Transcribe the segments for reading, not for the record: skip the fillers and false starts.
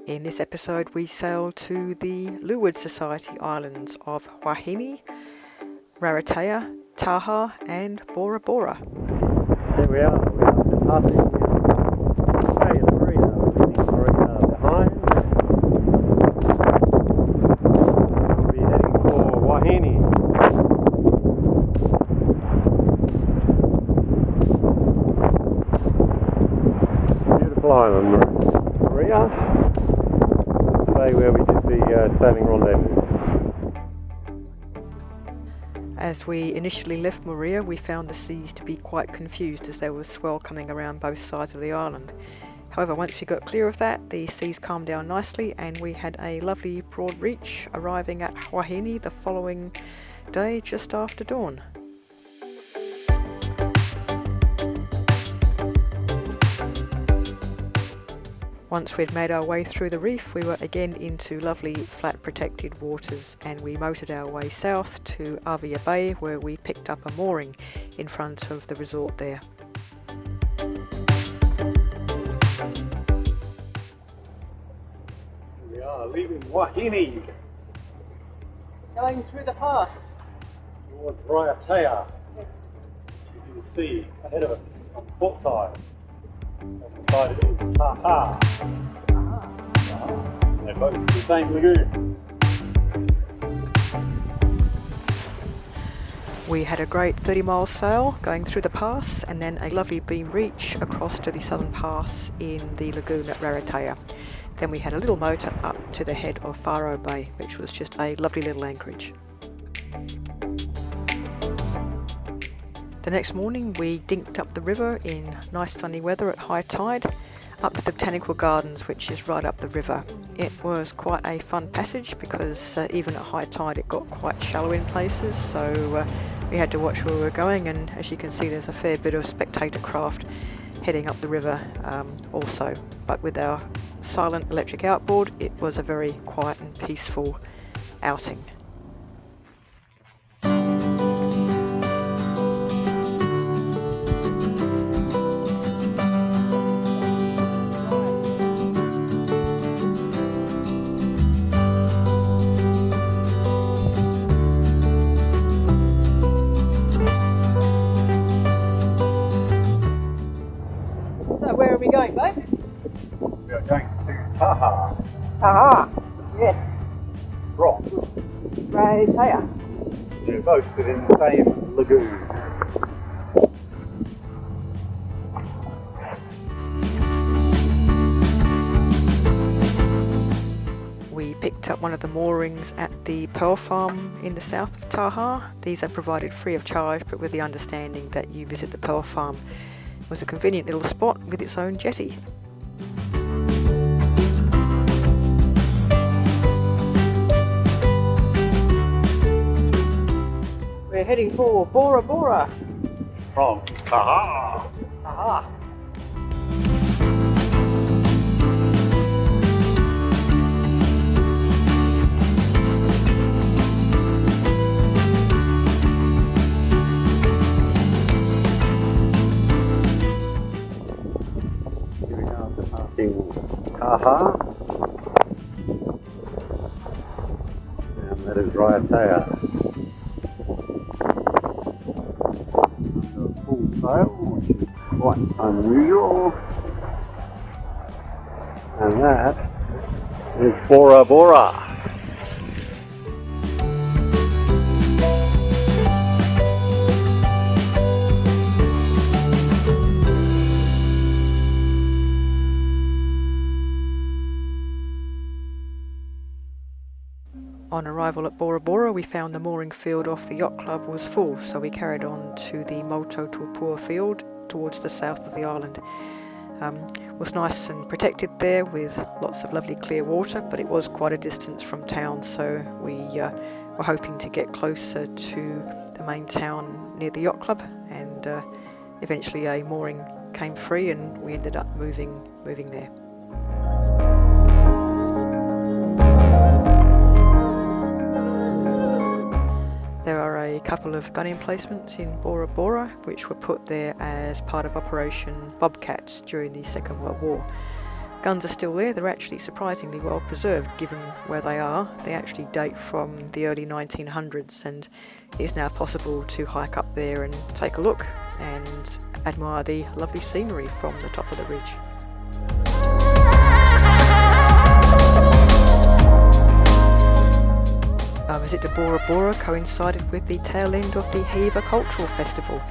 In this episode we sail to the Leeward Society Islands of Wahine, Raratea, Taha and Bora Bora. Here we are departing Australia Marina, leaving Marina behind. We'll be heading for Wahine. Beautiful island, Maria. That's the bay where we did the sailing rendezvous. As we initially left Moorea, we found the seas to be quite confused as there was swell coming around both sides of the island. However, once we got clear of that, the seas calmed down nicely and we had a lovely broad reach, arriving at Wahine the following day just after dawn. Once we'd made our way through the reef, we were again into lovely flat protected waters and we motored our way south to Avia Bay, where we picked up a mooring in front of the resort there. We are leaving Wahine, Going through the pass. towards Raratea. You can see ahead of us on the port side. On the side it is Taha. They're both in the same lagoon. We had a great 30-mile sail going through the pass and then a lovely beam reach across to the southern pass in the lagoon at Raratea. Then we had a little motor up to the head of Faro Bay, which was just a lovely little anchorage. The next morning we dinked up the river in nice sunny weather at high tide, up to the Botanical Gardens, which is right up the river. It was quite a fun passage because even at high tide it got quite shallow in places, so we had to watch where we were going, and as you can see there's a fair bit of spectator craft heading up the river also. But with our silent electric outboard it was a very quiet and peaceful outing. So where are we going, babe? We are going to Taha. Aha! Yes, Rock. Raratea. They're both within the same lagoon. We picked up one of the moorings at the Pearl Farm in the south of Taha. These are provided free of charge, but with the understanding that you visit the Pearl Farm. It was a convenient little spot with its own jetty. We're heading for Bora Bora. From Taha. Aha! Here we are departing Taha. And that is Raratea. Under full sail, which is quite unusual. And that is Bora Bora. On arrival at Bora Bora, we found the mooring field off the yacht club was full, so we carried on to the Moto Tupua field towards the south of the island. It was nice and protected there with lots of lovely clear water, but it was quite a distance from town, so we were hoping to get closer to the main town near the yacht club, and eventually a mooring came free and we ended up moving there. There are a couple of gun emplacements in Bora Bora which were put there as part of Operation Bobcats during the Second World War. guns are still there. They're actually surprisingly well preserved given where they are. They actually date from the early 1900s, and it's now possible to hike up there and take a look and admire the lovely scenery from the top of the ridge. Our visit to Bora Bora coincided with the tail end of the Hiva Cultural Festival.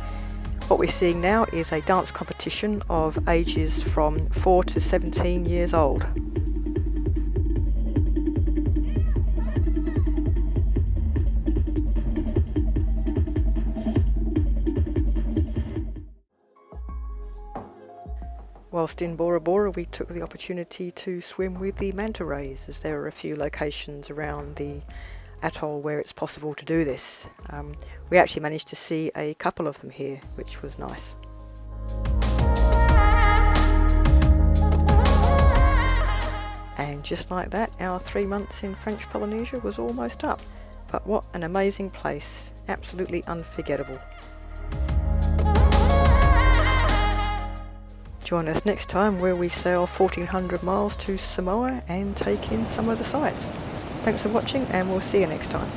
What we're seeing now is a dance competition of ages from 4 to 17 years old. Whilst in Bora Bora, we took the opportunity to swim with the manta rays, as there are a few locations around the atoll where it's possible to do this. We actually managed to see a couple of them here, which was nice. And just like that, our 3 months in French Polynesia was almost up. But what an amazing place, absolutely unforgettable. Join us next time where we sail 1400 miles to Samoa and take in some of the sights. Thanks for watching, and we'll see you next time.